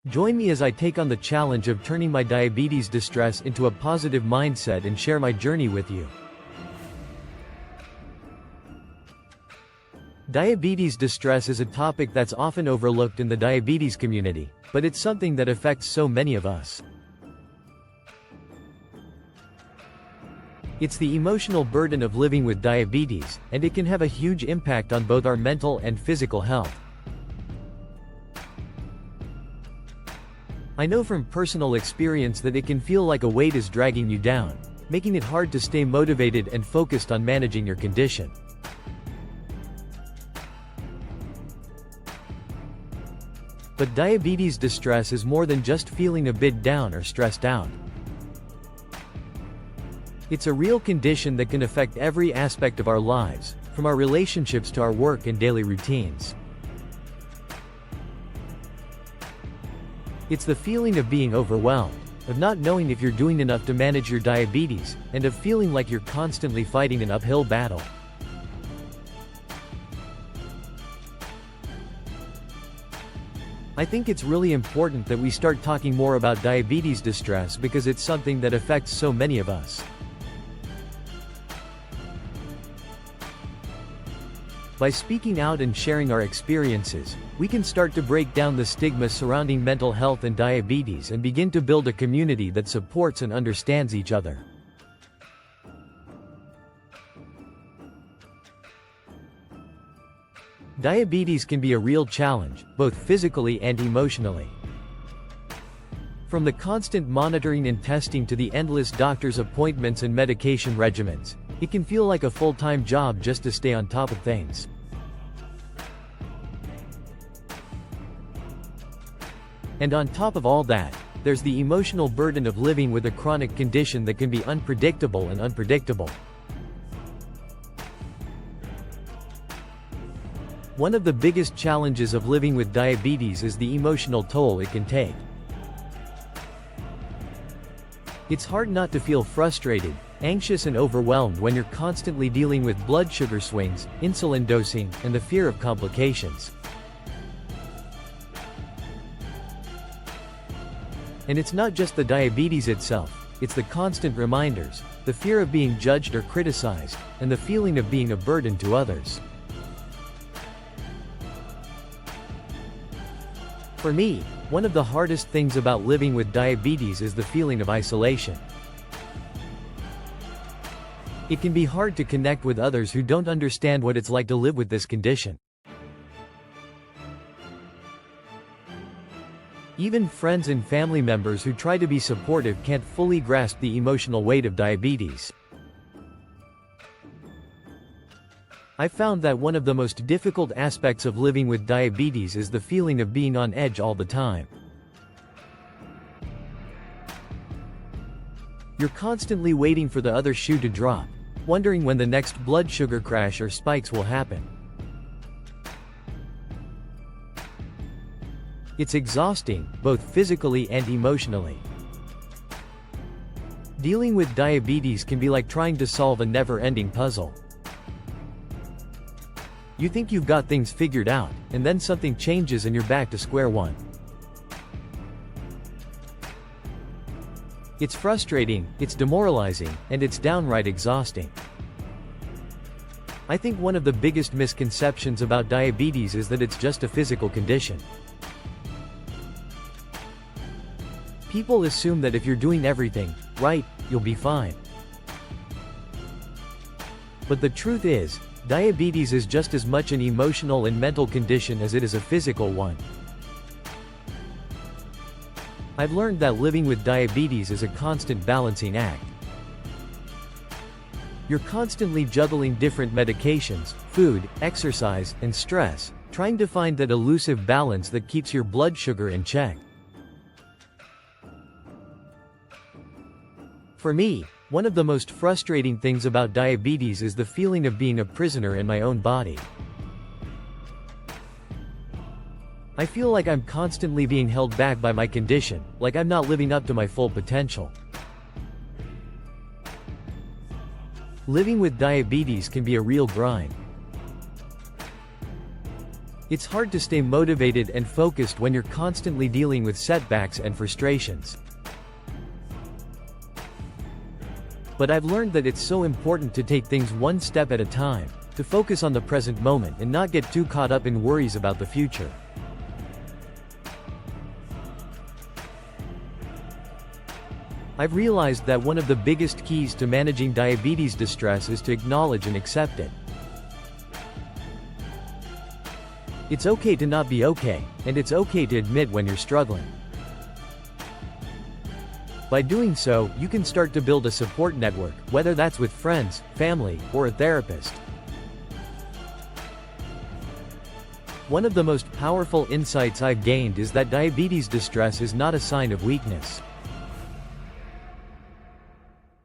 Join me as I take on the challenge of turning my diabetes distress into a positive mindset and share my journey with you. Diabetes distress is a topic that's often overlooked in the diabetes community, but it's something that affects so many of us. It's the emotional burden of living with diabetes, and it can have a huge impact on both our mental and physical health. I know from personal experience that it can feel like a weight is dragging you down, making it hard to stay motivated and focused on managing your condition. But diabetes distress is more than just feeling a bit down or stressed out. It's a real condition that can affect every aspect of our lives, from our relationships to our work and daily routines. It's the feeling of being overwhelmed, of not knowing if you're doing enough to manage your diabetes, and of feeling like you're constantly fighting an uphill battle. I think it's really important that we start talking more about diabetes distress because it's something that affects so many of us. By speaking out and sharing our experiences, we can start to break down the stigma surrounding mental health and diabetes and begin to build a community that supports and understands each other. Diabetes can be a real challenge, both physically and emotionally. From the constant monitoring and testing to the endless doctor's appointments and medication regimens, it can feel like a full-time job just to stay on top of things. And on top of all that, there's the emotional burden of living with a chronic condition that can be unpredictable and unpredictable. One of the biggest challenges of living with diabetes is the emotional toll it can take. It's hard not to feel frustrated, anxious and overwhelmed when you're constantly dealing with blood sugar swings, insulin dosing, and the fear of complications. And it's not just the diabetes itself, it's the constant reminders, the fear of being judged or criticized, and the feeling of being a burden to others. For me, one of the hardest things about living with diabetes is the feeling of isolation. It can be hard to connect with others who don't understand what it's like to live with this condition. Even friends and family members who try to be supportive can't fully grasp the emotional weight of diabetes. I found that one of the most difficult aspects of living with diabetes is the feeling of being on edge all the time. You're constantly waiting for the other shoe to drop, wondering when the next blood sugar crash or spikes will happen. It's exhausting, both physically and emotionally. Dealing with diabetes can be like trying to solve a never-ending puzzle. You think you've got things figured out, and then something changes and you're back to square one. It's frustrating, it's demoralizing, and it's downright exhausting. I think one of the biggest misconceptions about diabetes is that it's just a physical condition. People assume that if you're doing everything right, you'll be fine. But the truth is, diabetes is just as much an emotional and mental condition as it is a physical one. I've learned that living with diabetes is a constant balancing act. You're constantly juggling different medications, food, exercise, and stress, trying to find that elusive balance that keeps your blood sugar in check. For me, one of the most frustrating things about diabetes is the feeling of being a prisoner in my own body. I feel like I'm constantly being held back by my condition, like I'm not living up to my full potential. Living with diabetes can be a real grind. It's hard to stay motivated and focused when you're constantly dealing with setbacks and frustrations. But I've learned that it's so important to take things one step at a time, to focus on the present moment and not get too caught up in worries about the future. I've realized that one of the biggest keys to managing diabetes distress is to acknowledge and accept it. It's okay to not be okay, and it's okay to admit when you're struggling. By doing so, you can start to build a support network, whether that's with friends, family, or a therapist. One of the most powerful insights I've gained is that diabetes distress is not a sign of weakness.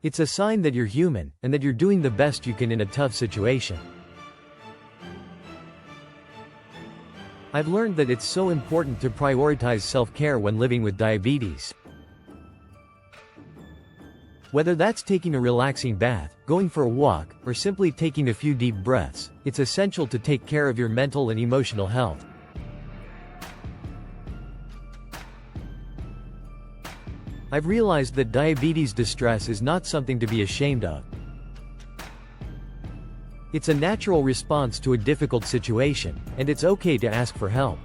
It's a sign that you're human, and that you're doing the best you can in a tough situation. I've learned that it's so important to prioritize self-care when living with diabetes. Whether that's taking a relaxing bath, going for a walk, or simply taking a few deep breaths, it's essential to take care of your mental and emotional health. I've realized that diabetes distress is not something to be ashamed of. It's a natural response to a difficult situation, and it's okay to ask for help.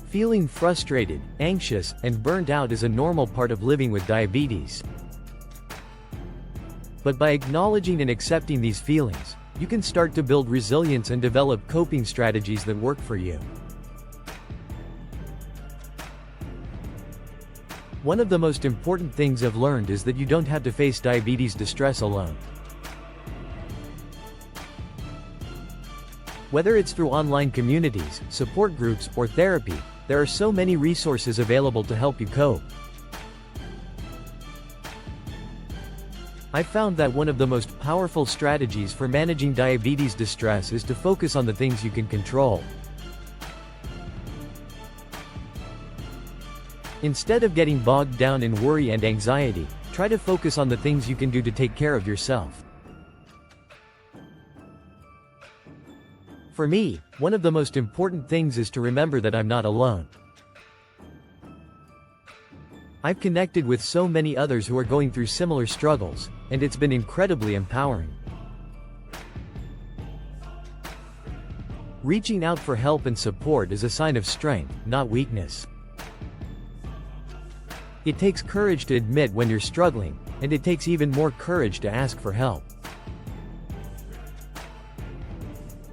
Feeling frustrated, anxious, and burnt out is a normal part of living with diabetes. But by acknowledging and accepting these feelings, you can start to build resilience and develop coping strategies that work for you. One of the most important things I've learned is that you don't have to face diabetes distress alone. Whether it's through online communities, support groups, or therapy, there are so many resources available to help you cope. I've found that one of the most powerful strategies for managing diabetes distress is to focus on the things you can control. Instead of getting bogged down in worry and anxiety, try to focus on the things you can do to take care of yourself. For me, one of the most important things is to remember that I'm not alone. I've connected with so many others who are going through similar struggles, and it's been incredibly empowering. Reaching out for help and support is a sign of strength, not weakness. It takes courage to admit when you're struggling, and it takes even more courage to ask for help.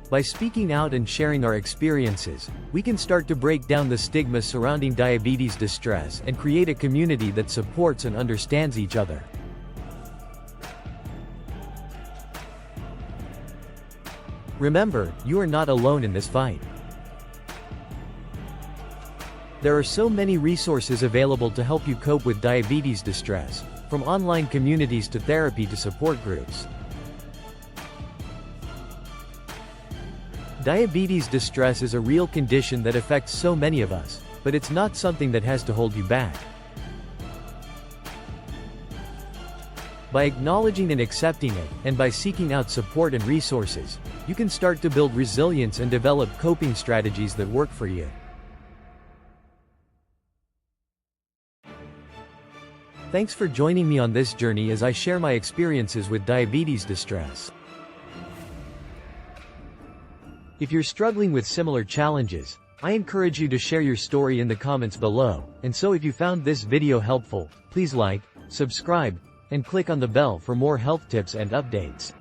By speaking out and sharing our experiences, we can start to break down the stigma surrounding diabetes distress and create a community that supports and understands each other. Remember, you are not alone in this fight. There are so many resources available to help you cope with diabetes distress, from online communities to therapy to support groups. Diabetes distress is a real condition that affects so many of us, but it's not something that has to hold you back. By acknowledging and accepting it, and by seeking out support and resources, you can start to build resilience and develop coping strategies that work for you. Thanks for joining me on this journey as I share my experiences with diabetes distress. If you're struggling with similar challenges, I encourage you to share your story in the comments below, and so if you found this video helpful, please like, subscribe, and click on the bell for more health tips and updates.